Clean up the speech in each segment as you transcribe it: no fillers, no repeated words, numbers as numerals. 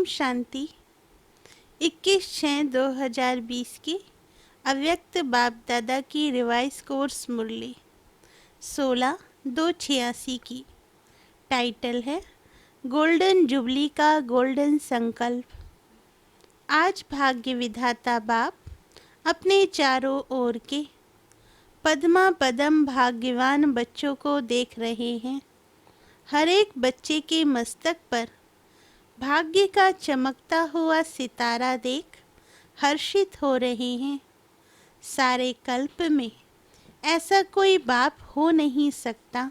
शांति। 21/6/2020 की अव्यक्त बाप दादा की रिवाइज कोर्स मुरली 16/2/86 की। टाइटल है गोल्डन जुबली का गोल्डन संकल्प। आज भाग्य विधाता बाप अपने चारों ओर के पद्मा पदम भाग्यवान बच्चों को देख रहे हैं। हर एक बच्चे के मस्तक पर भाग्य का चमकता हुआ सितारा देख हर्षित हो रहे हैं। सारे कल्प में ऐसा कोई बाप हो नहीं सकता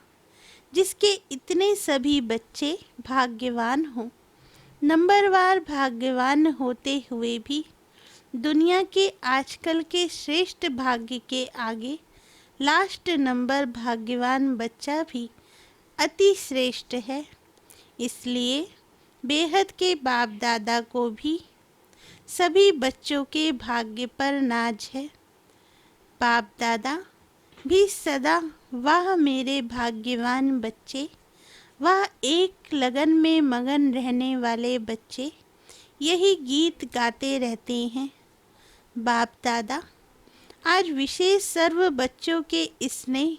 जिसके इतने सभी बच्चे भाग्यवान हों। नंबरवार भाग्यवान होते हुए भी दुनिया के आजकल के श्रेष्ठ भाग्य के आगे लास्ट नंबर भाग्यवान बच्चा भी अति श्रेष्ठ है। इसलिए बेहद के बाप दादा को भी सभी बच्चों के भाग्य पर नाज है। बाप दादा भी सदा वाह मेरे भाग्यवान बच्चे, वाह एक लगन में मगन रहने वाले बच्चे, यही गीत गाते रहते हैं। बाप दादा आज विशेष सर्व बच्चों के स्नेह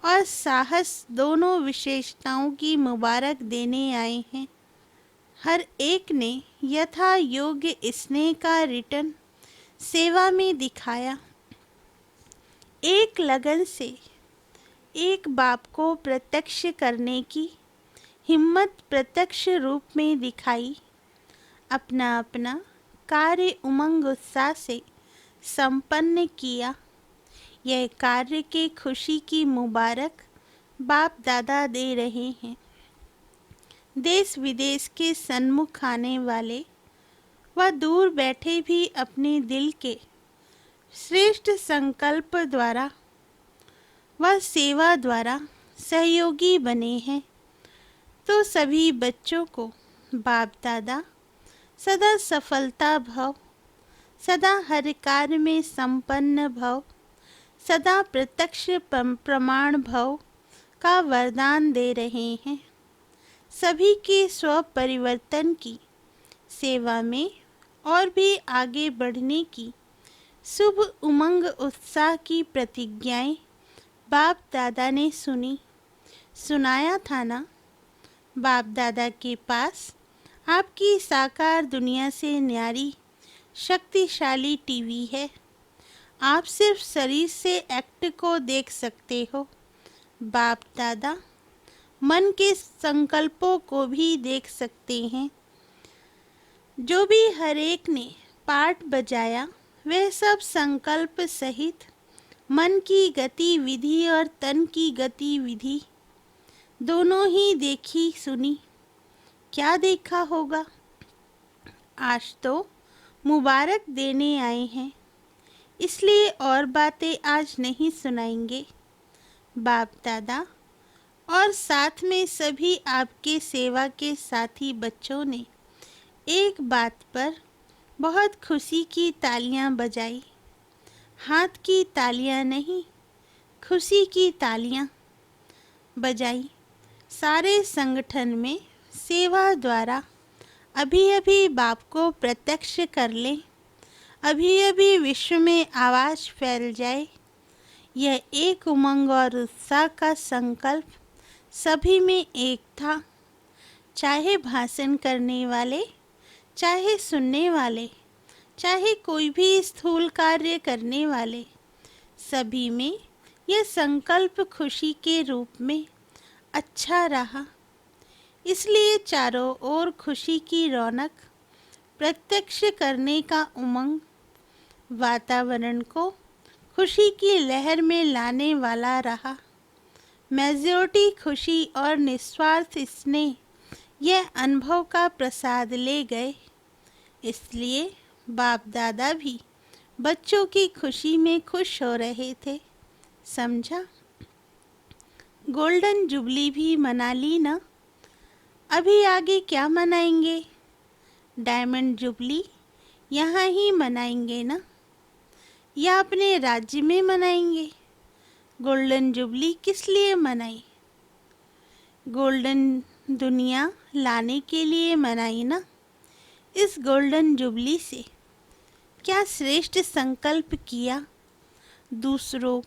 और साहस दोनों विशेषताओं की मुबारक देने आए हैं। हर एक ने यथा योग्य स्नेह का रिटर्न सेवा में दिखाया। एक लगन से एक बाप को प्रत्यक्ष करने की हिम्मत प्रत्यक्ष रूप में दिखाई। अपना अपना कार्य उमंग उत्साह से संपन्न किया। यह कार्य के खुशी की मुबारक बाप दादा दे रहे हैं। देश विदेश के सन्मुख आने वाले व दूर बैठे भी अपने दिल के श्रेष्ठ संकल्प द्वारा व सेवा द्वारा सहयोगी बने हैं। तो सभी बच्चों को बाप दादा सदा सफलता भव, सदा हर कार्य में संपन्न भव, सदा प्रत्यक्ष प्रमाण भव का वरदान दे रहे हैं। सभी के स्व परिवर्तन की सेवा में और भी आगे बढ़ने की शुभ उमंग उत्साह की प्रतिज्ञाएं बाप दादा ने सुनाया था ना। बाप दादा के पास आपकी साकार दुनिया से न्यारी शक्तिशाली टीवी है। आप सिर्फ शरीर से एक्ट को देख सकते हो। बाप दादा मन के संकल्पों को भी देख सकते हैं। जो भी हर एक ने पाठ बजाया वह सब संकल्प सहित मन की गतिविधि और तन की गतिविधि दोनों ही देखी सुनी। क्या देखा होगा? आज तो मुबारक देने आए हैं, इसलिए और बातें आज नहीं सुनाएंगे। बाप दादा और साथ में सभी आपके सेवा के साथी बच्चों ने एक बात पर बहुत खुशी की तालियां बजाई। हाथ की तालियां नहीं, खुशी की तालियां बजाई। सारे संगठन में सेवा द्वारा अभी अभी बाप को प्रत्यक्ष कर लें, अभी अभी विश्व में आवाज़ फैल जाए। यह एक उमंग और उत्साह का संकल्प सभी में एक था। चाहे भाषण करने वाले, चाहे सुनने वाले, चाहे कोई भी स्थूल कार्य करने वाले, सभी में यह संकल्प खुशी के रूप में अच्छा रहा। इसलिए चारों ओर खुशी की रौनक, प्रत्यक्ष करने का उमंग वातावरण को खुशी की लहर में लाने वाला रहा। मेजॉरिटी खुशी और निस्वार्थ स्नेह यह अनुभव का प्रसाद ले गए। इसलिए बाप दादा भी बच्चों की खुशी में खुश हो रहे थे। समझा? गोल्डन जुबली भी मना ली ना। अभी आगे क्या मनाएंगे? डायमंड जुबली यहाँ ही मनाएंगे ना, या अपने राज्य में मनाएंगे? गोल्डन जुबली किस लिए मनाई? गोल्डन दुनिया लाने के लिए मनाई ना। इस गोल्डन जुबली से क्या श्रेष्ठ संकल्प किया। दूसरों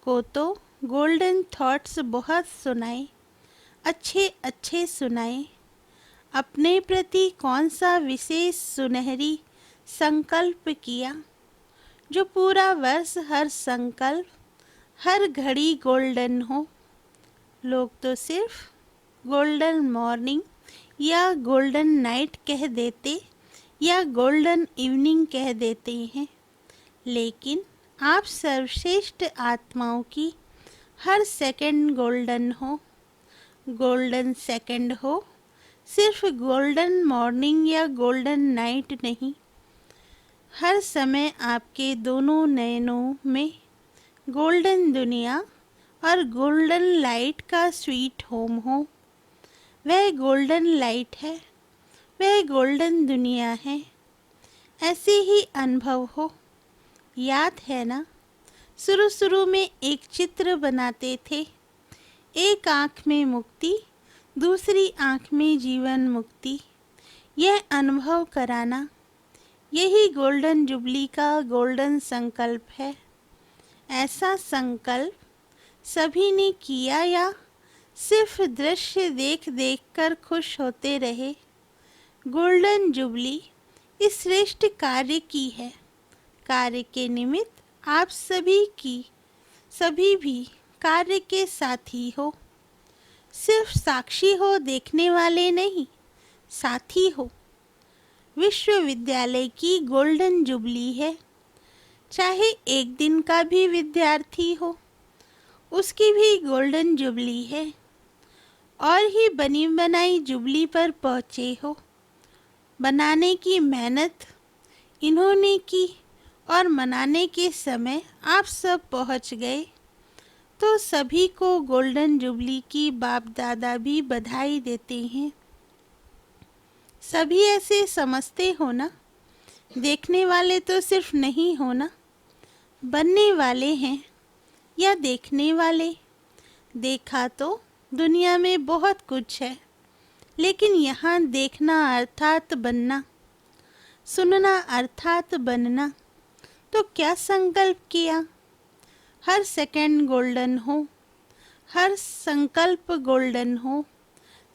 को तो गोल्डन थॉट्स बहुत सुनाए, अच्छे अच्छे सुनाए। अपने प्रति कौन सा विशेष सुनहरी संकल्प किया, जो पूरा वर्ष हर संकल्प हर घड़ी गोल्डन हो। लोग तो सिर्फ गोल्डन मॉर्निंग या गोल्डन नाइट कह देते या गोल्डन इवनिंग कह देते हैं, लेकिन आप सर्वश्रेष्ठ आत्माओं की हर सेकंड गोल्डन हो। गोल्डन सेकंड हो, सिर्फ गोल्डन मॉर्निंग या गोल्डन नाइट नहीं। हर समय आपके दोनों नयनों में गोल्डन दुनिया और गोल्डन लाइट का स्वीट होम हो। वह गोल्डन लाइट है, वह गोल्डन दुनिया है। ऐसे ही अनुभव हो। याद है ना, शुरू शुरू में एक चित्र बनाते थे, एक आँख में मुक्ति, दूसरी आँख में जीवन मुक्ति। यह अनुभव कराना, यही गोल्डन जुबली का गोल्डन संकल्प है। ऐसा संकल्प सभी ने किया या सिर्फ दृश्य देख देख कर खुश होते रहे। गोल्डन जुबली इस श्रेष्ठ कार्य की है। कार्य के निमित्त आप सभी भी कार्य के साथी हो। सिर्फ साक्षी हो, देखने वाले नहीं, साथी हो। विश्वविद्यालय की गोल्डन जुबली है। चाहे एक दिन का भी विद्यार्थी हो, उसकी भी गोल्डन जुबली है। और ही बनी बनाई जुबली पर पहुँचे हो। बनाने की मेहनत इन्होंने की और मनाने के समय आप सब पहुँच गए। तो सभी को गोल्डन जुबली की बाप दादा भी बधाई देते हैं। सभी ऐसे समझते हो ना, देखने वाले तो सिर्फ नहीं हो ना, बनने वाले हैं या देखने वाले। देखा तो दुनिया में बहुत कुछ है, लेकिन यहाँ देखना अर्थात बनना, सुनना अर्थात बनना। तो क्या संकल्प किया, हर सेकंड गोल्डन हो, हर संकल्प गोल्डन हो।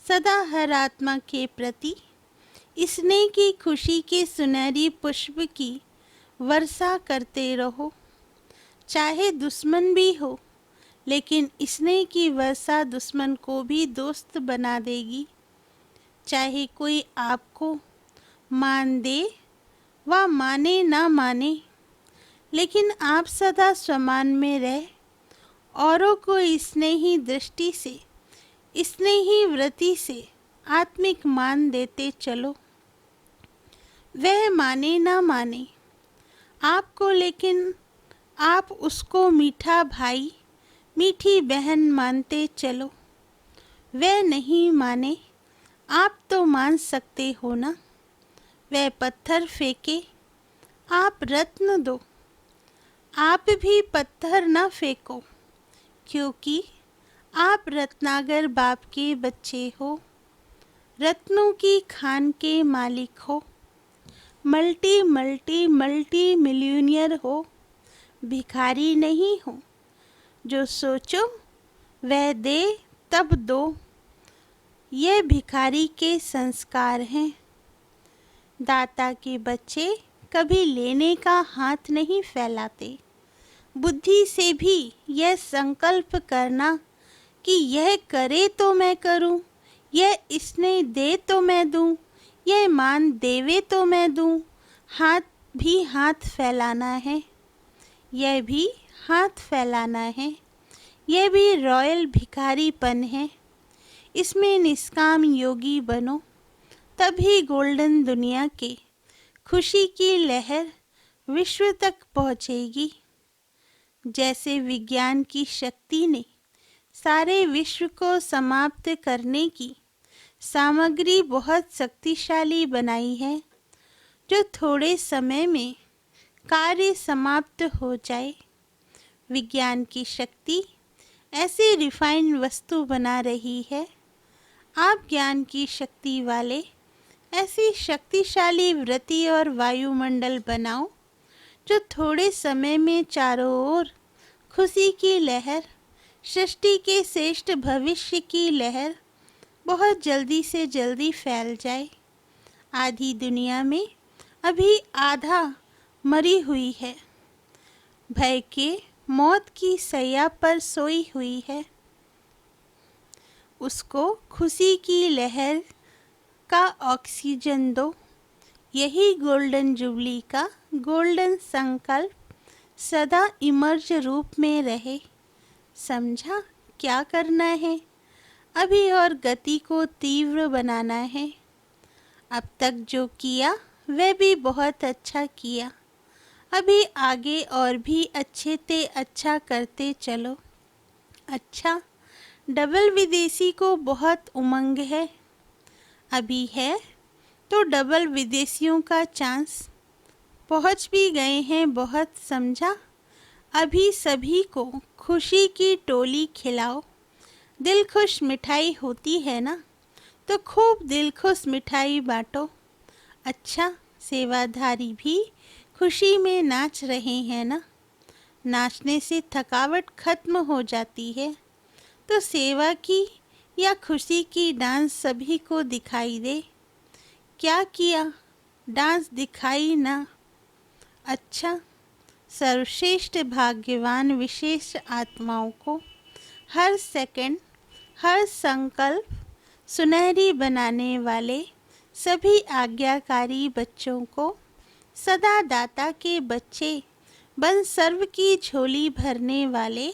सदा हर आत्मा के प्रति स्नेह की खुशी के सुनहरी पुष्प की वर्षा करते रहो। चाहे दुश्मन भी हो, लेकिन स्नेह की वर्षा दुश्मन को भी दोस्त बना देगी। चाहे कोई आपको मान दे व माने ना माने, लेकिन आप सदा सम्मान में रह औरों को स्नेही दृष्टि से, स्नेही वृत्ति से आत्मिक मान देते चलो। वह माने ना माने आपको, लेकिन आप उसको मीठा भाई मीठी बहन मानते चलो। वह नहीं माने, आप तो मान सकते हो ना। वह पत्थर फेंके, आप रत्न दो। आप भी पत्थर न फेंको, क्योंकि आप रत्नागर बाप के बच्चे हो। रत्नों की खान के मालिक हो। मल्टी मल्टी मल्टी मिलियनियर हो। भिखारी नहीं हो। जो सोचो वह दे तब दो। ये भिखारी के संस्कार हैं। दाता के बच्चे कभी लेने का हाथ नहीं फैलाते। बुद्धि से भी यह संकल्प करना कि यह करे तो मैं करूं, यह इसने दे तो मैं दूं, यह मान देवे तो मैं दूं। हाथ भी हाथ फैलाना है, यह भी हाथ फैलाना है। यह भी रॉयल भिखारीपन है। इसमें निष्काम योगी बनो, तभी गोल्डन दुनिया के खुशी की लहर विश्व तक पहुँचेगी। जैसे विज्ञान की शक्ति ने सारे विश्व को समाप्त करने की सामग्री बहुत शक्तिशाली बनाई है, जो थोड़े समय में कार्य समाप्त हो जाए। विज्ञान की शक्ति ऐसी रिफाइंड वस्तु बना रही है। आप ज्ञान की शक्ति वाले ऐसी शक्तिशाली वृत्ति और वायुमंडल बनाओ जो थोड़े समय में चारों ओर खुशी की लहर, सृष्टि के श्रेष्ठ भविष्य की लहर बहुत जल्दी से जल्दी फैल जाए। आधी दुनिया में अभी आधा मरी हुई है, भय के मौत की सैया पर सोई हुई है। उसको खुशी की लहर का ऑक्सीजन दो। यही गोल्डन जुबली का गोल्डन संकल्प सदा इमर्ज रूप में रहे। समझा क्या करना है? अभी और गति को तीव्र बनाना है। अब तक जो किया वह भी बहुत अच्छा किया। अभी आगे और भी अच्छे ते अच्छा करते चलो। अच्छा, डबल विदेशी को बहुत उमंग है। अभी है तो डबल विदेशियों का चांस। पहुंच भी गए हैं बहुत, समझा। अभी सभी को खुशी की टोली खिलाओ। दिल खुश मिठाई होती है ना, तो खूब दिल खुश मिठाई बांटो। अच्छा, सेवाधारी भी खुशी में नाच रहे हैं ना। नाचने से थकावट खत्म हो जाती है, तो सेवा की या खुशी की डांस सभी को दिखाई दे। क्या किया? डांस दिखाई ना। अच्छा, सर्वश्रेष्ठ भाग्यवान विशेष आत्माओं को हर सेकंड, हर संकल्प सुनहरी बनाने वाले सभी आज्ञाकारी बच्चों को, सदा दाता के बच्चे बन सर्व की झोली भरने वाले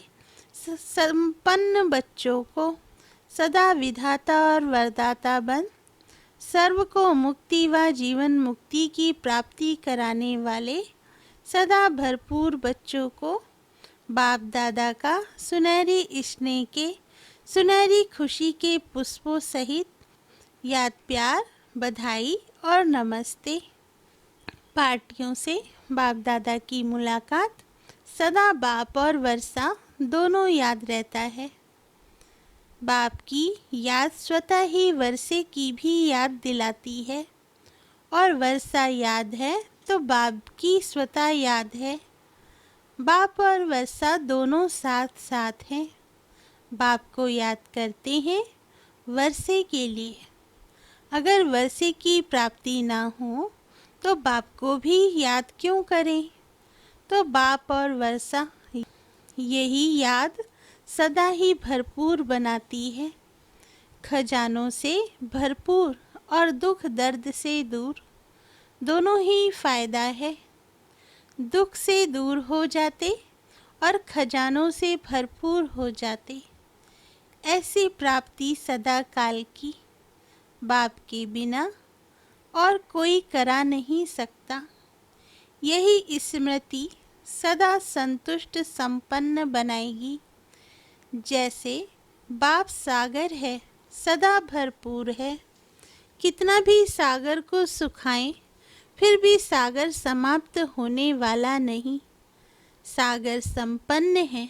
संपन्न बच्चों को, सदा विधाता और वरदाता बन सर्व को मुक्ति व जीवन मुक्ति की प्राप्ति कराने वाले सदा भरपूर बच्चों को बाप दादा का सुनहरी स्नेह के, सुनहरी खुशी के पुष्पों सहित याद, प्यार, बधाई और नमस्ते। पार्टियों से बाप दादा की मुलाकात सदा बाप और वर्षा दोनों याद रहता है। बाप की याद स्वतः ही वर्षे की भी याद दिलाती है, और वर्षा याद है तो बाप की स्वतः याद है। बाप और वर्षा दोनों साथ साथ हैं। बाप को याद करते हैं वर्षे के लिए। अगर वर्षे की प्राप्ति ना हो तो बाप को भी याद क्यों करें? तो बाप और वर्षा यही याद सदा ही भरपूर बनाती है। खजानों से भरपूर और दुख दर्द से दूर, दोनों ही फायदा है। दुख से दूर हो जाते और खजानों से भरपूर हो जाते। ऐसी प्राप्ति सदा काल की बाप के बिना और कोई करा नहीं सकता। यही स्मृति सदा संतुष्ट संपन्न बनाएगी। जैसे बाप सागर है, सदा भरपूर है। कितना भी सागर को सुखाएं, फिर भी सागर समाप्त होने वाला नहीं। सागर संपन्न है,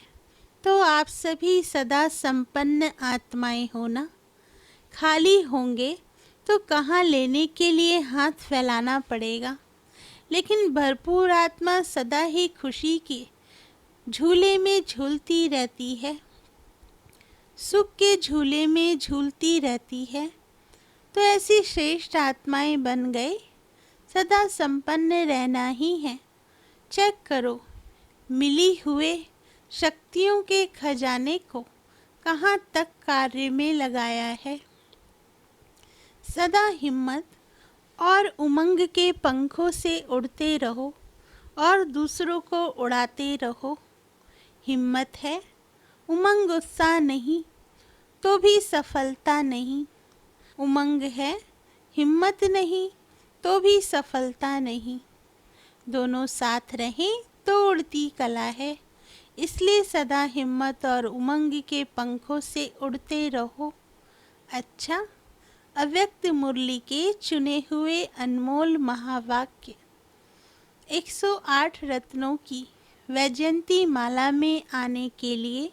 तो आप सभी सदा संपन्न आत्माएं हो ना। खाली होंगे तो कहाँ लेने के लिए हाथ फैलाना पड़ेगा। लेकिन भरपूर आत्मा सदा ही खुशी के झूले में झूलती रहती है, सुख के झूले में झूलती रहती है। तो ऐसी श्रेष्ठ आत्माएं बन गए, सदा संपन्न रहना ही है। चेक करो मिली हुए शक्तियों के खजाने को कहाँ तक कार्य में लगाया है। सदा हिम्मत और उमंग के पंखों से उड़ते रहो और दूसरों को उड़ाते रहो। हिम्मत है, उमंग उत्साह नहीं तो भी सफलता नहीं। उमंग है, हिम्मत नहीं तो भी सफलता नहीं। दोनों साथ रहें तो उड़ती कला है। इसलिए सदा हिम्मत और उमंग के पंखों से उड़ते रहो। अच्छा, अव्यक्त मुरली के चुने हुए अनमोल महावाक्य 108 रत्नों की वैजयंती माला में आने के लिए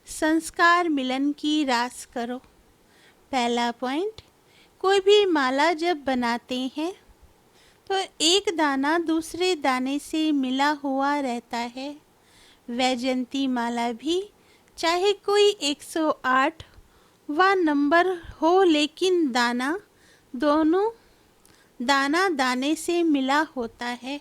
संस्कार मिलन की रास करो। पहला पॉइंट, कोई भी माला जब बनाते हैं तो एक दाना दूसरे दाने से मिला हुआ रहता है। वैजयंती माला भी चाहे कोई 108 वा नंबर हो, लेकिन दोनों दाना दाने से मिला होता है।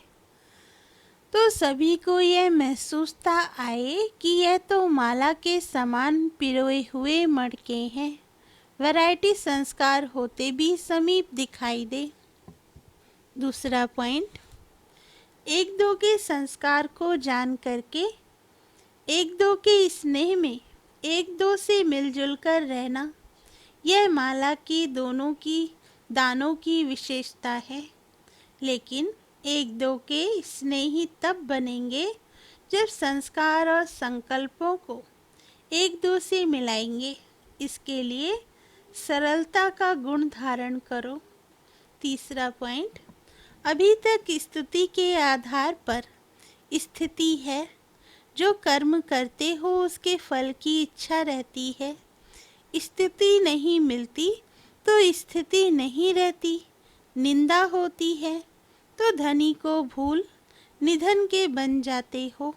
तो सभी को यह महसूसता आए कि यह तो माला के समान पिरोए हुए मटके हैं। वैरायटी संस्कार होते भी समीप दिखाई दे। दूसरा पॉइंट, एक दो के संस्कार को जान करके एक दो के स्नेह में एक दो से मिलजुल कर रहना, यह माला की दोनों की दानों की विशेषता है। लेकिन एक दो के स्नेही तब बनेंगे जब संस्कार और संकल्पों को एक दो से मिलाएंगे। इसके लिए सरलता का गुण धारण करो। तीसरा पॉइंट, अभी तक स्तुति के आधार पर स्थिति है। जो कर्म करते हो उसके फल की इच्छा रहती है। स्थिति नहीं मिलती तो स्थिति नहीं रहती। निंदा होती है तो धनी को भूल निधन के बन जाते हो।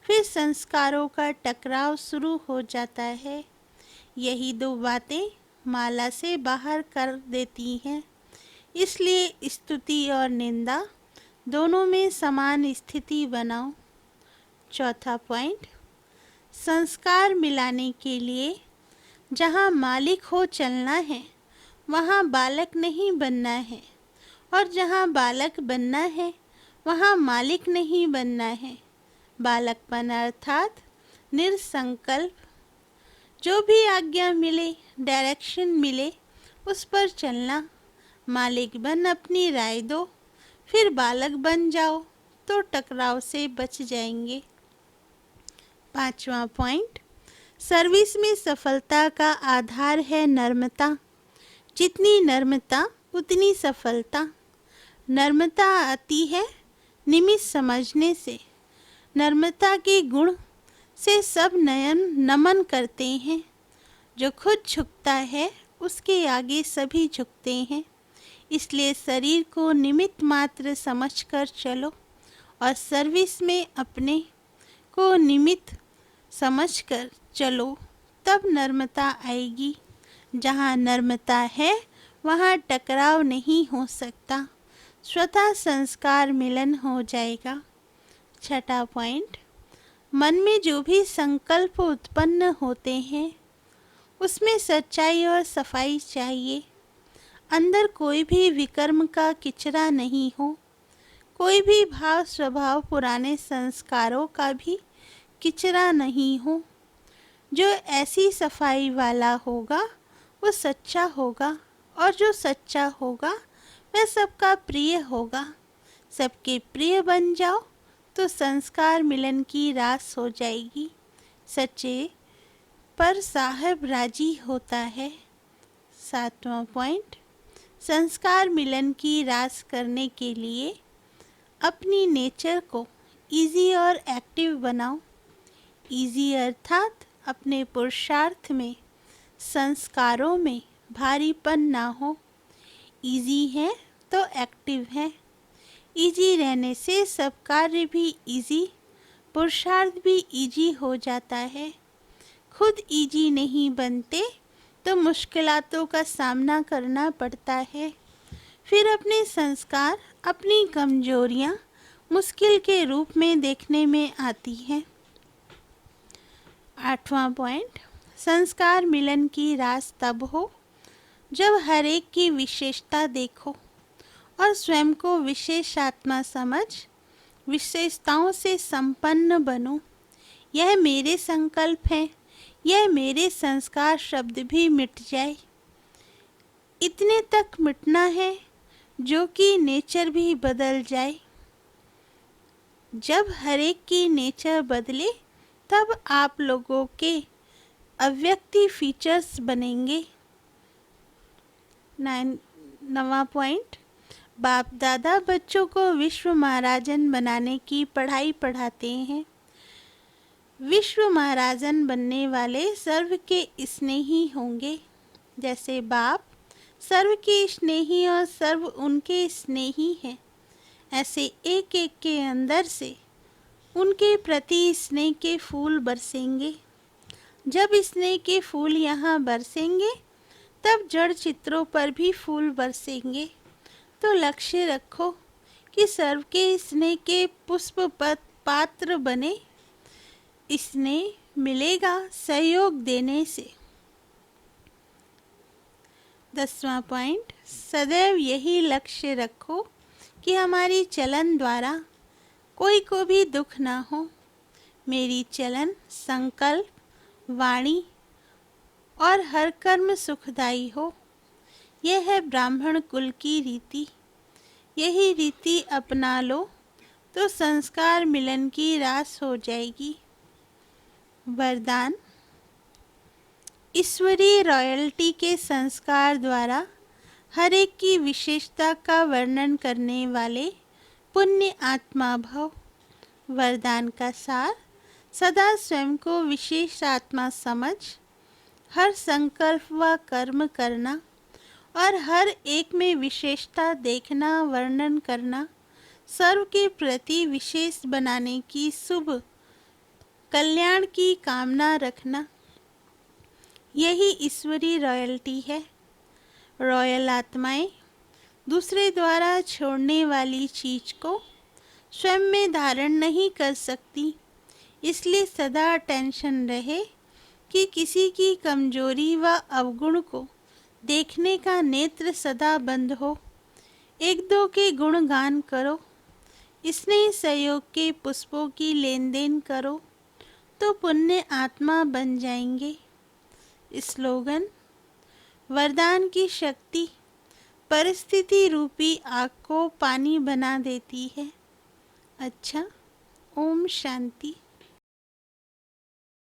फिर संस्कारों का टकराव शुरू हो जाता है। यही दो बातें माला से बाहर कर देती हैं। इसलिए स्तुति और निंदा दोनों में समान स्थिति बनाओ। चौथा पॉइंट, संस्कार मिलाने के लिए जहाँ मालिक हो चलना है वहाँ बालक नहीं बनना है, और जहाँ बालक बनना है वहाँ मालिक नहीं बनना है। बालकपन अर्थात निरसंकल्प, जो भी आज्ञा मिले, डायरेक्शन मिले, उस पर चलना। मालिक बन अपनी राय दो, फिर बालक बन जाओ तो टकराव से बच जाएंगे। पांचवा पॉइंट, सर्विस में सफलता का आधार है नम्रता। जितनी नम्रता उतनी सफलता। नम्रता आती है निमित्त समझने से। नम्रता के गुण से सब नमन करते हैं। जो खुद झुकता है उसके आगे सभी झुकते हैं। इसलिए शरीर को निमित्त मात्र समझकर चलो और सर्विस में अपने को निमित्त समझकर चलो, तब नम्रता आएगी। जहाँ नम्रता है वहाँ टकराव नहीं हो सकता, स्वतः संस्कार मिलन हो जाएगा। छठा पॉइंट, मन में जो भी संकल्प उत्पन्न होते हैं उसमें सच्चाई और सफाई चाहिए। अंदर कोई भी विकर्म का किचरा नहीं हो। कोई भी भाव स्वभाव पुराने संस्कारों का भी किचरा नहीं हो। जो ऐसी सफाई वाला होगा वो सच्चा होगा, और जो सच्चा होगा वह सबका प्रिय होगा। सबके प्रिय बन जाओ तो संस्कार मिलन की रास हो जाएगी। सच्चे पर साहब राजी होता है। सातवां पॉइंट, संस्कार मिलन की रास करने के लिए अपनी नेचर को इजी और एक्टिव बनाओ। इजी अर्थात अपने पुरुषार्थ में, संस्कारों में भारीपन ना हो। इजी है तो एक्टिव है। इजी रहने से सब कार्य भी इजी, पुरुषार्थ भी इजी हो जाता है। खुद इजी नहीं बनते तो मुश्किलातों का सामना करना पड़ता है। फिर अपने संस्कार, अपनी कमजोरियाँ मुश्किल के रूप में देखने में आती हैं। आठवां पॉइंट, संस्कार मिलन की रास तब हो जब हर एक की विशेषता देखो और स्वयं को विशेष आत्मा समझ विशेषताओं से संपन्न बनो। यह मेरे संकल्प हैं, यह मेरे संस्कार शब्द भी मिट जाए। इतने तक मिटना है जो कि नेचर भी बदल जाए। जब हर एक की नेचर बदले तब आप लोगों के अव्यक्ति फीचर्स बनेंगे। 9वां पॉइंट, बाप दादा बच्चों को विश्व महाराजन बनाने की पढ़ाई पढ़ाते हैं। विश्व महाराजन बनने वाले सर्व के स्नेही होंगे। जैसे बाप सर्व के स्नेही और सर्व उनके स्नेही हैं। ऐसे एक एक के अंदर से उनके प्रति स्नेह के फूल बरसेंगे। जब स्नेह के फूल यहाँ बरसेंगे तब जड़ चित्रों पर भी फूल बरसेंगे। तो लक्ष्य रखो कि सर्व के स्नेह के पुष्प पात्र बने। स्नेह मिलेगा सहयोग देने से। 10वां पॉइंट, सदैव यही लक्ष्य रखो कि हमारी चलन द्वारा कोई को भी दुख ना हो। मेरी चलन, संकल्प, वाणी और हर कर्म सुखदायी हो। यह है ब्राह्मण कुल की रीति। यही रीति अपना लो तो संस्कार मिलन की रास हो जाएगी। वरदान, ईश्वरीय रॉयल्टी के संस्कार द्वारा हर एक की विशेषता का वर्णन करने वाले पुण्य आत्मा भव। वरदान का सार, सदा स्वयं को विशेष आत्मा समझ हर संकल्प व कर्म करना और हर एक में विशेषता देखना, वर्णन करना, सर्व के प्रति विशेष बनाने की शुभ कल्याण की कामना रखना, यही ईश्वरीय रॉयल्टी है। रॉयल आत्माएं दूसरे द्वारा छोड़ने वाली चीज को स्वयं में धारण नहीं कर सकती। इसलिए सदा टेंशन रहे कि किसी की कमजोरी व अवगुण को देखने का नेत्र सदा बंद हो। एक दो के गुण गान करो, स्नेह सहयोग के पुष्पों की लेन देन करो तो पुण्य आत्मा बन जाएंगे। स्लोगन, वरदान की शक्ति परिस्थिति रूपी आग को पानी बना देती है। अच्छा, ओम शांति।